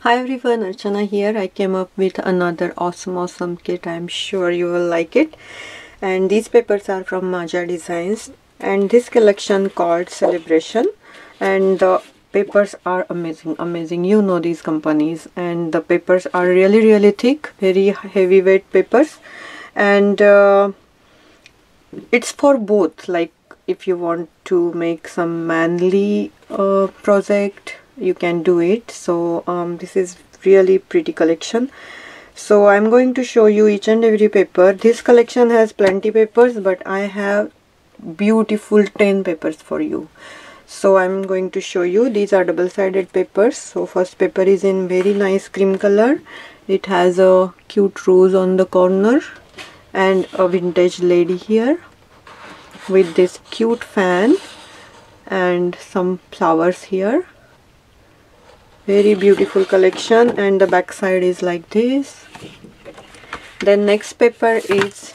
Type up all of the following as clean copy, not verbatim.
Hi everyone, Archana here. I came up with another awesome kit. I'm sure you will like it. And these papers are from Maja Designs. And this collection called Celebration. And the papers are amazing. You know these companies. And the papers are really thick, very heavyweight papers. And it's for both. Like if you want to make some manly project, you can do it. So this is really pretty collection. So I'm going to show you each and every paper. This collection has plenty papers, but I have beautiful 10 papers for you. So I'm going to show you. These are double-sided papers. So first paper is in very nice cream color. It has a cute rose on the corner and a vintage lady here with this cute fan and some flowers here. Very beautiful collection, and the back side is like this. Then next paper is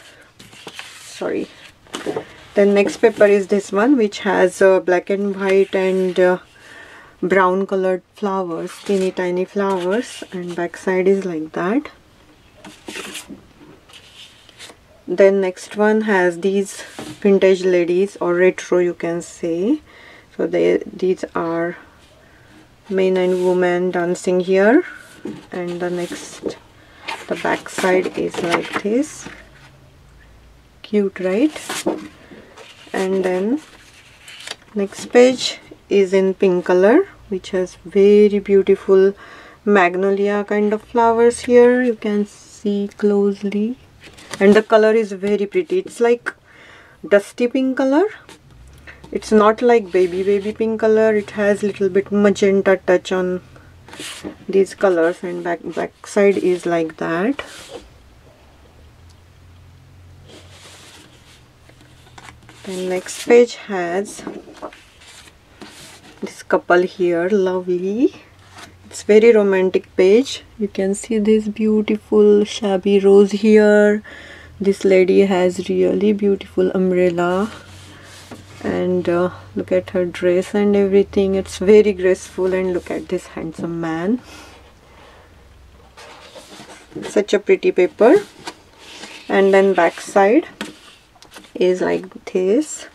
this one, which has black and white and brown colored flowers, teeny tiny flowers, and back side is like that. Then next one has these vintage ladies, or retro you can say. So these are men and women dancing here, and the back side is like this. Cute, right? And then next page is in pink color, which has very beautiful magnolia kind of flowers here. You can see closely, and the color is very pretty. It's like dusty pink color. It's not like baby pink color. It has little bit magenta touch on these colors, and back side is like that. Then next page has this couple here, lovely. It's very romantic page. You can see this beautiful shabby rose here. This lady has really beautiful umbrella, and look at her dress and everything. It's very graceful, and look at this handsome man. Such a pretty paper. And then back side is like this,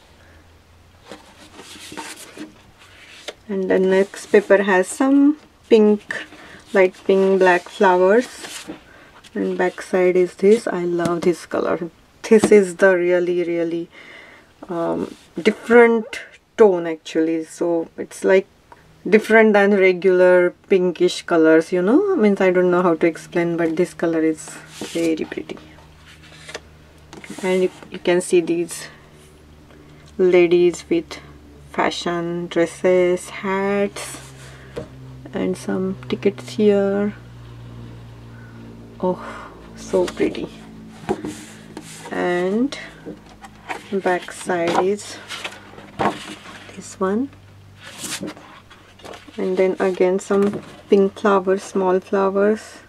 and the next paper has some pink, light pink, black flowers, and back side is this. I love this color. This is the really different tone actually. So it's like different than regular pinkish colors, you know. Means I don't know how to explain, but this color is very pretty. And you can see these ladies with fashion dresses, hats, and some tickets here. Oh, so pretty. And back side is this one, and then again some pink flowers, small flowers,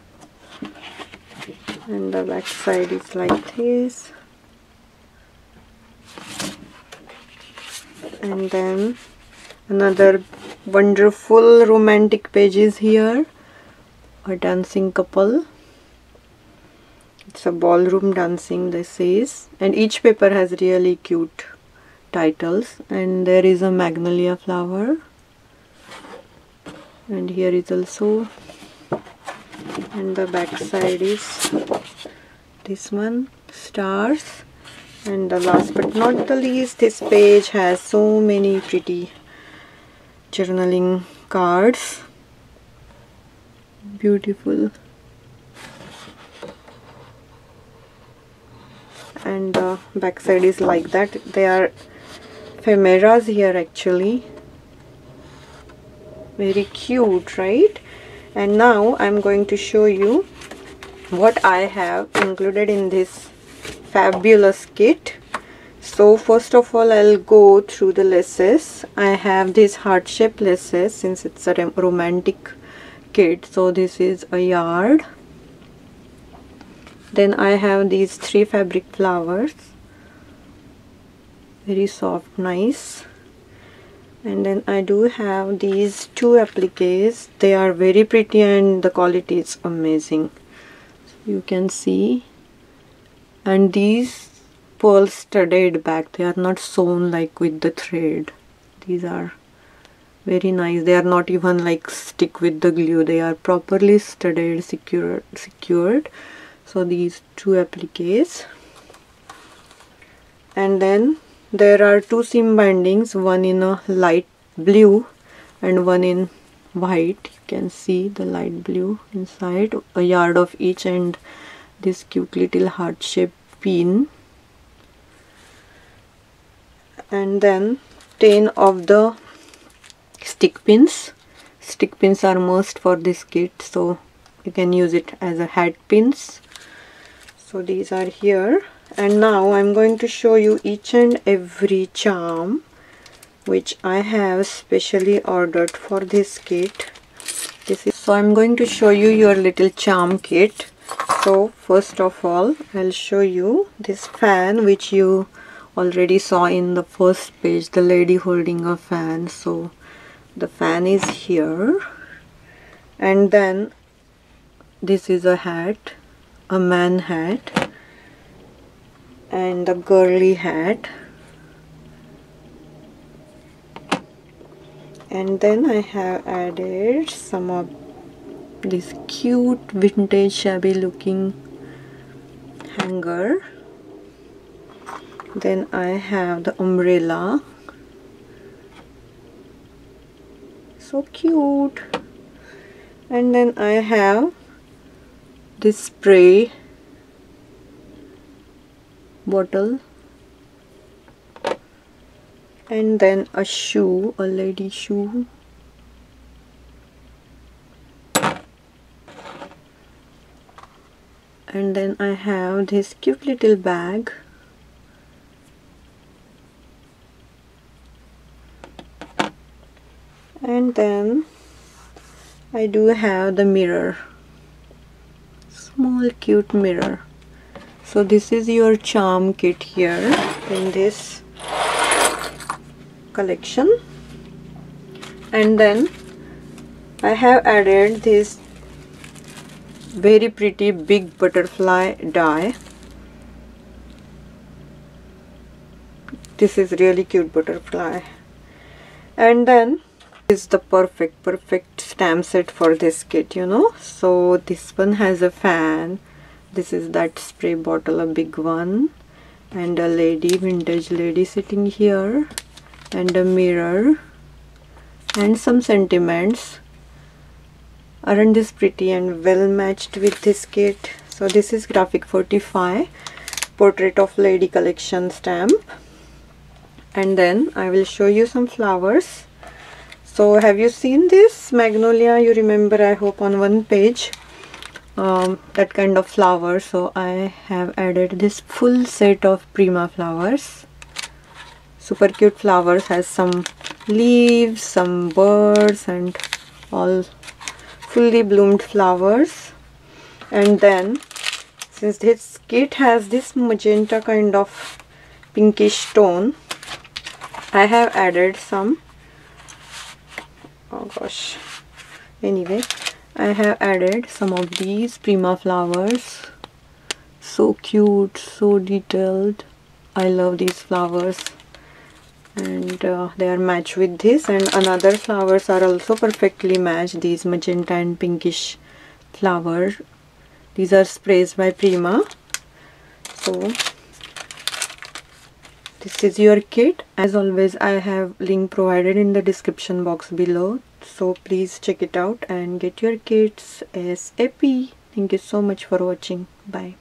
and the back side is like this. And then another wonderful romantic pages here. A dancing couple. It's a ballroom dancing, this is, and each paper has really cute titles. And there is a magnolia flower, and here is also, and the back side is this one, stars. And the last but not the least, this page has so many pretty journaling cards. Beautiful. And the back side is like that. They are ephemeras here actually. Very cute, right? And now I'm going to show you what I have included in this fabulous kit. So first of all, I'll go through the laces. I have these heart-shaped laces since it's a romantic kit. So this is a yard. Then I have these 3 fabric flowers, very soft, nice. And then I do have these two appliques. They are very pretty and the quality is amazing. You can see. And these pearl studded back. They are not sewn like with the thread. These are very nice. They are not even like stick with the glue. They are properly studded, secured. So these two appliques. And then there are two seam bindings, one in a light blue and one in white. You can see the light blue inside, a yard of each, and this cute little heart shaped pin. And then 10 of the stick pins. Stick pins are must for this kit, so you can use it as a hat pins. So these are here. And now I'm going to show you each and every charm which I have specially ordered for this kit. So I'm going to show you your little charm kit. So first of all, I'll show you this fan which you already saw in the first page, the lady holding a fan. So the fan is here, and then this is a hat, a man hat, and a girly hat. And then I have added some of this cute vintage shabby looking hanger. Then I have the umbrella, so cute. And then I have this spray bottle, and then a shoe, a lady shoe. And then I have this cute little bag. And then I do have the mirror, small cute mirror. So this is your charm kit here in this collection. And then I have added this very pretty big butterfly die. This is really cute butterfly. And then is the perfect stamp set for this kit, you know. So this one has a fan, this is that spray bottle, a big one, and a lady, vintage lady sitting here, and a mirror, and some sentiments. Aren't this pretty and well matched with this kit? So this is graphic 45 portrait of lady collection stamp. And then I will show you some flowers. So have you seen this magnolia? You remember, I hope, on one page, that kind of flower. So I have added this full set of Prima flowers. Super cute flowers, has some leaves, some birds, and all fully bloomed flowers. And then since this kit has this magenta kind of pinkish tone, I have added some, oh gosh, anyway, I have added some of these Prima flowers. So cute, so detailed. I love these flowers, and they are matched with this, and another flowers are also perfectly matched, these magenta and pinkish flowers. These are sprays by Prima. So this is your kit. As always, I have link provided in the description box below, so please check it out and get your kits ASAP. Thank you so much for watching. Bye.